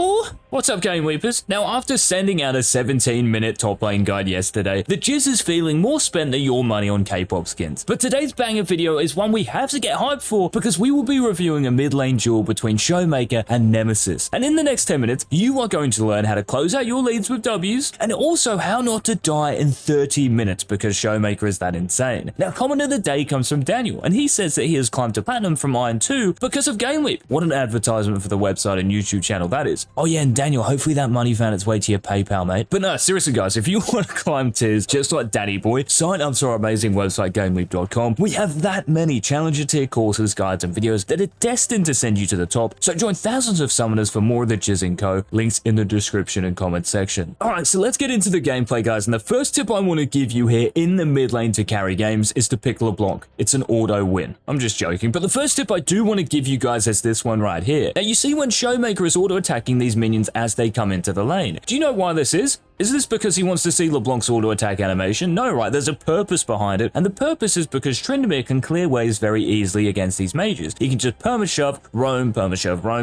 Oh, what's up, GameLeapers? Now, after sending out a 17-minute top lane guide yesterday, the Jizz is feeling more spent than your money on K-pop skins. But today's banger video is one we have to get hyped for because we will be reviewing a mid lane duel between Showmaker and Nemesis. And in the next 10 minutes, you are going to learn how to close out your leads with W's and also how not to die in 30 minutes because Showmaker is that insane. Now, comment of the day comes from Daniel, and he says that he has climbed to Platinum from Iron 2 because of GameLeap. What an advertisement for the website and YouTube channel that is. Oh yeah, and Daniel, hopefully that money found its way to your PayPal, mate. But no, seriously guys, if you want to climb tiers just like Daddy Boy, sign up to our amazing website GameLeap.com. We have that many challenger tier courses, guides, and videos that are destined to send you to the top, so join thousands of summoners for more of the Jizz & Co. Links in the description and comment section. Alright, so let's get into the gameplay, guys, and the first tip I want to give you here in the mid lane to carry games is to pick LeBlanc. It's an auto win. I'm just joking, but the first tip I do want to give you guys is this one right here. Now you see when Showmaker is auto attacking these minions as they come into the lane. Do you know why this is? Is this because he wants to see LeBlanc's auto-attack animation? No, right, there's a purpose behind it, and the purpose is because Tryndamere can clear waves very easily against these mages. He can just perma-shove, roam,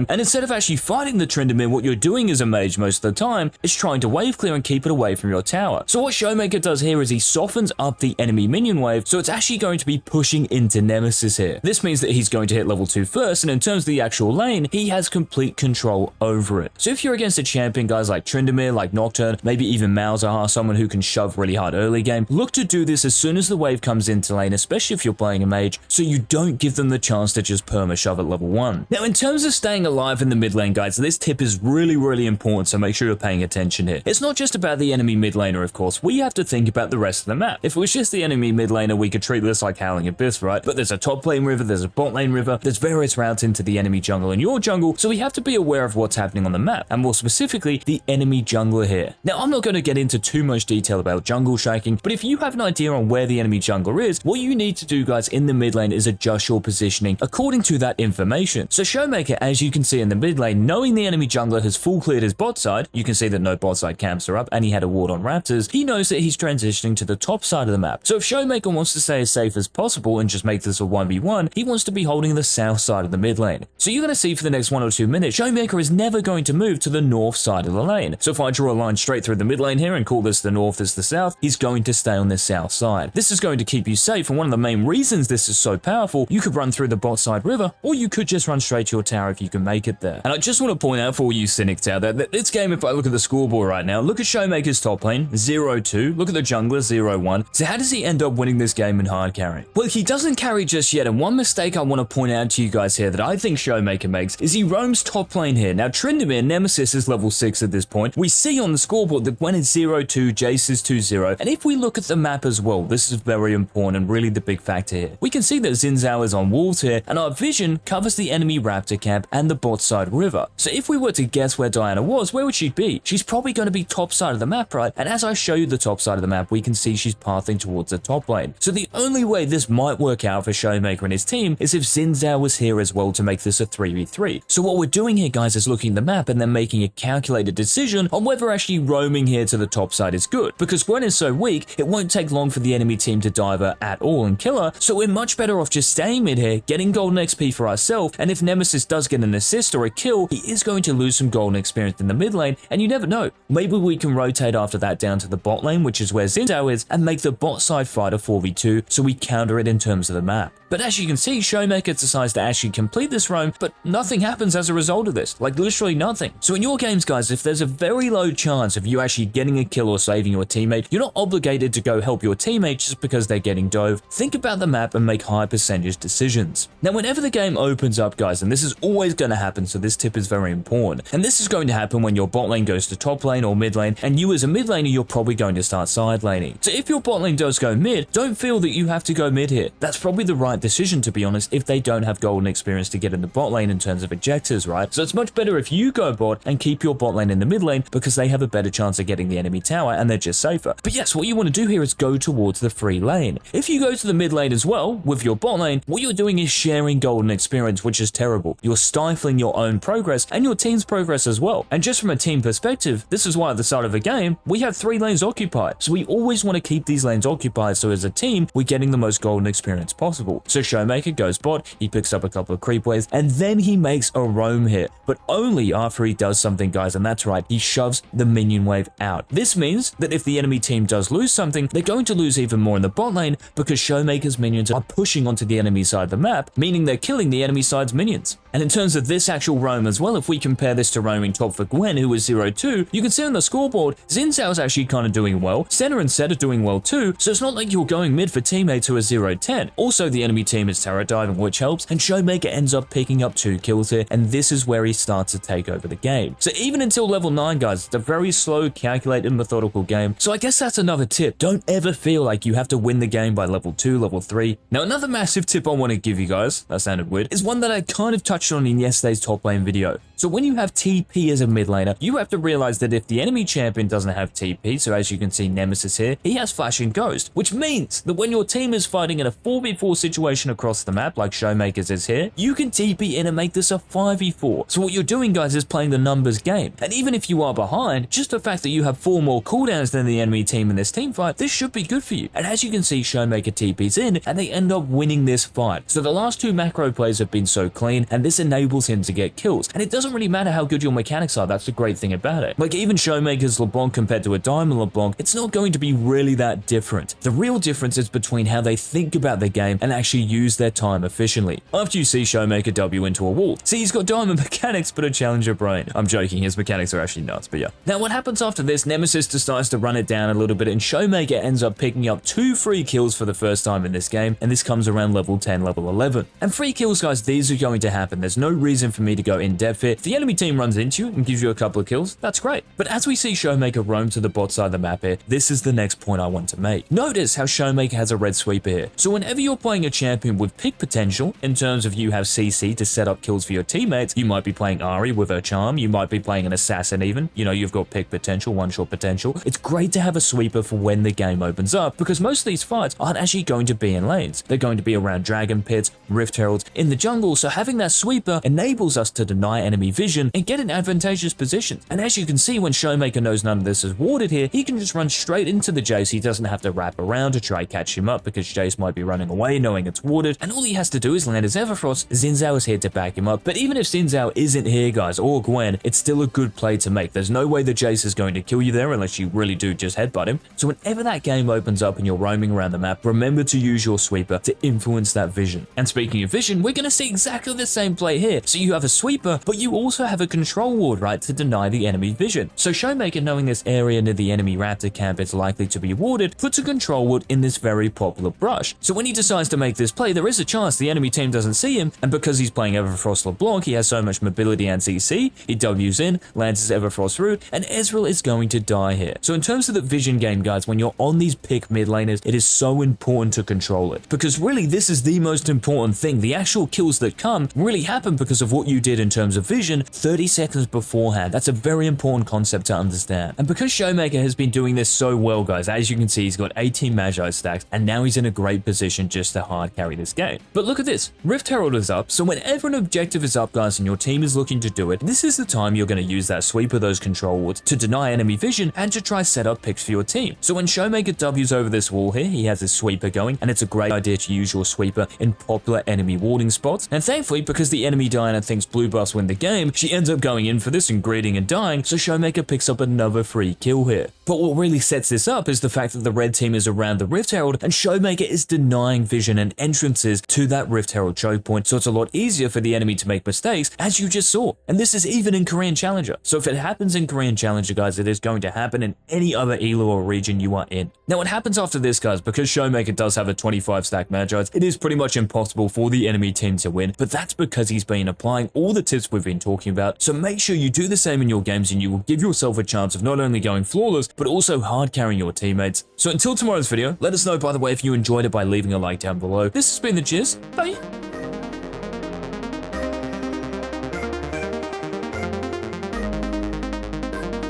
and instead of actually fighting the Tryndamere, what you're doing as a mage most of the time is trying to wave clear and keep it away from your tower. So what Showmaker does here is he softens up the enemy minion wave, so it's actually going to be pushing into Nemesis here. This means that he's going to hit level 2 first, and in terms of the actual lane, he has complete control over it. So if you're against a champion, guys like Tryndamere, like Nocturne, maybe even Malzahar, someone who can shove really hard early game, look to do this as soon as the wave comes into lane, especially if you're playing a mage, so you don't give them the chance to just perma shove at level 1. Now, in terms of staying alive in the mid lane, guys, this tip is really important, so make sure you're paying attention here. It's not just about the enemy mid laner, of course. We have to think about the rest of the map. If it was just the enemy mid laner, we could treat this like Howling Abyss, right? But there's a top lane river, there's a bot lane river, there's various routes into the enemy jungle and your jungle, so we have to be aware of what's happening on the map, and more specifically, the enemy jungler here. Now, I'm not going to get into too much detail about jungle shaking, but if you have an idea on where the enemy jungler is, what you need to do, guys, in the mid lane is adjust your positioning according to that information. So Showmaker, as you can see in the mid lane, knowing the enemy jungler has full cleared his bot side, you can see that no bot side camps are up, and he had a ward on raptors, he knows that he's transitioning to the top side of the map. So if Showmaker wants to stay as safe as possible and just make this a 1v1, he wants to be holding the south side of the mid lane. So you're going to see for the next 1 or 2 minutes, Showmaker is never going to move to the north side of the lane. So if I draw a line straight through the mid lane here and call this the north, this the south, he's going to stay on the south side. This is going to keep you safe, and one of the main reasons this is so powerful, you could run through the bot side river, or you could just run straight to your tower if you can make it there. And I just want to point out for all you cynics out there that this game, if I look at the scoreboard right now, look at Showmaker's top lane, 0-2, look at the jungler, 0-1. So how does he end up winning this game in hard carry? Well, he doesn't carry just yet, and one mistake I want to point out to you guys here that I think Showmaker makes is he roams top lane here. Now, Tryndamere, Nemesis is level 6 at this point. We see on the scoreboard that when it's 0-2, Jace is 2-0, and if we look at the map as well, this is very important and really the big factor here. We can see that Xin Zhao is on wolves here, and our vision covers the enemy raptor camp and the bot side river. So if we were to guess where Diana was, where would she be? She's probably going to be top side of the map, right? And as I show you the top side of the map, we can see she's pathing towards the top lane. So the only way this might work out for Showmaker and his team is if Xin Zhao was here as well to make this a 3v3. So what we're doing here, guys, is looking at the map and then making a calculated decision on whether actually roaming here to the top side is good, because Gwen is so weak, it won't take long for the enemy team to dive her at all and kill her, so we're much better off just staying mid here, getting golden XP for ourselves, and if Nemesis does get an assist or a kill, he is going to lose some golden experience in the mid lane, and you never know, maybe we can rotate after that down to the bot lane, which is where Xin Zhao is, and make the bot side fight a 4v2, so we counter it in terms of the map. But as you can see, Showmaker decides to actually complete this roam, but nothing happens as a result of this, like literally nothing. So in your games, guys, if there's a very low chance of you actually getting a kill or saving your teammate, you're not obligated to go help your teammate just because they're getting dove. Think about the map and make high percentage decisions. Now, whenever the game opens up, guys, and this is always going to happen, so this tip is very important, and this is going to happen when your bot lane goes to top lane or mid lane, and you as a mid laner, you're probably going to start side laning. So if your bot lane does go mid, don't feel that you have to go mid here. That's probably the right decision, to be honest, if they don't have golden experience to get in the bot lane in terms of objectives, right? So it's much better if you go bot and keep your bot lane in the mid lane because they have a better chance chance of getting the enemy tower, and they're just safer. But yes, what you want to do here is go towards the free lane. If you go to the mid lane as well with your bot lane, what you're doing is sharing golden experience, which is terrible. You're stifling your own progress and your team's progress as well. And just from a team perspective, this is why at the start of a game, we have 3 lanes occupied. So we always want to keep these lanes occupied, so as a team, we're getting the most golden experience possible. So Showmaker goes bot, he picks up a couple of creep waves, and then he makes a roam hit, but only after he does something, guys, and that's right, he shoves the minion wave out. This means that if the enemy team does lose something, they're going to lose even more in the bot lane because Showmaker's minions are pushing onto the enemy side of the map, meaning they're killing the enemy side's minions. And in terms of this actual roam as well, if we compare this to roaming top for Gwen, who was 0-2, you can see on the scoreboard, Xin Zhao's actually kind of doing well, Senna and Set are doing well too, so it's not like you're going mid for teammates who are 0-10. Also, the enemy team is turret diving, which helps, and Showmaker ends up picking up 2 kills here, and this is where he starts to take over the game. So even until level 9, guys, it's a very slow, calculated, methodical game. So I guess that's another tip. Don't ever feel like you have to win the game by level 2, level 3. Now, another massive tip I want to give you guys, that sounded weird, is one that I kind of touched on in yesterday's top lane video. So when you have TP as a mid laner, you have to realize that if the enemy champion doesn't have TP, so as you can see Nemesis here, he has Flash and Ghost, which means that when your team is fighting in a 4v4 situation across the map, like Showmakers is here, you can TP in and make this a 5v4. So what you're doing, guys, is playing the numbers game. And even if you are behind, just the fact that you have 4 more cooldowns than the enemy team in this team fight, this should be good for you. And as you can see, Showmaker TP's in, and they end up winning this fight. So the last 2 macro plays have been so clean, and this enables him to get kills. And it doesn't really matter how good your mechanics are, that's the great thing about it. Like even Showmaker's LeBlanc compared to a Diamond LeBlanc, it's not going to be really that different. The real difference is between how they think about the game and actually use their time efficiently. After you see Showmaker W into a wall, see he's got Diamond mechanics but a Challenger brain. I'm joking, his mechanics are actually nuts, but yeah. Now what happens after this, Nemesis decides to run it down a little bit, and Showmaker ends up picking up 2 free kills for the first time in this game, and this comes around level 10, level 11. And free kills, guys, these are going to happen. There's no reason for me to go in depth here. If the enemy team runs into you and gives you a couple of kills, that's great. But as we see Showmaker roam to the bot side of the map here, this is the next point I want to make. Notice how Showmaker has a red sweeper here. So whenever you're playing a champion with pick potential, in terms of you have CC to set up kills for your teammates, you might be playing Ahri with her charm, you might be playing an assassin even, you know, you've got pick potential, one-shot potential. It's great to have a sweeper for when the game opens up, because most of these fights aren't actually going to be in lanes. They're going to be around dragon pits, rift heralds, in the jungle, so having that sweeper enables us to deny enemy vision and get in advantageous positions. And as you can see, when Showmaker knows none of this is warded here, he can just run straight into the Jace. He doesn't have to wrap around to try catch him up because Jace might be running away knowing it's warded, and all he has to do is land his Everfrost. Xin Zhao is here to back him up, but even if Xin Zhao isn't here, guys, or Gwen, it's still a good play to make. There's no way the Jace is going to kill you there unless you really do just headbutt him. So whenever that game opens up and you're roaming around the map, remember to use your sweeper to influence that vision. And speaking of vision, we're going to see exactly the same play here. So you have a sweeper, but you also have a control ward, right, to deny the enemy vision. So Showmaker, knowing this area near the enemy raptor camp is likely to be warded, puts a control ward in this very popular brush. So when he decides to make this play, there is a chance the enemy team doesn't see him, and because he's playing Everfrost LeBlanc, he has so much mobility and CC, he W's in, lands his Everfrost root, and Ezreal is going to die here. So in terms of the vision game, guys, when you're on these pick mid laners, it is so important to control it, because really this is the most important thing. The actual kills that come really happen because of what you did in terms of vision 30 seconds beforehand. That's a very important concept to understand. And because Showmaker has been doing this so well, guys, as you can see, he's got 18 Magi stacks, and now he's in a great position just to hard carry this game. But look at this, Rift Herald is up, so whenever an objective is up, guys, and your team is looking to do it, this is the time you're going to use that sweeper, those control wards, to deny enemy vision and to try set up picks for your team. So when Showmaker W's over this wall here, he has his sweeper going, and it's a great idea to use your sweeper in popular enemy warding spots. And thankfully, because the enemy Diana thinks blue buffs win the game, she ends up going in for this and greeting and dying, so Showmaker picks up another free kill here. But what really sets this up is the fact that the red team is around the Rift Herald, and Showmaker is denying vision and entrances to that Rift Herald choke point, so it's a lot easier for the enemy to make mistakes, as you just saw. And this is even in Korean Challenger. So if it happens in Korean Challenger, guys, it is going to happen in any other elo or region you are in. Now what happens after this, guys, because Showmaker does have a 25 stack Magi's, it is pretty much impossible for the enemy team to win, but that's because he's been applying all the tips we've been talking about. So make sure you do the same in your games, and you will give yourself a chance of not only going flawless, but also hard carrying your teammates. So until tomorrow's video, let us know, by the way, if you enjoyed it by leaving a like down below. This has been the Jizz. Bye.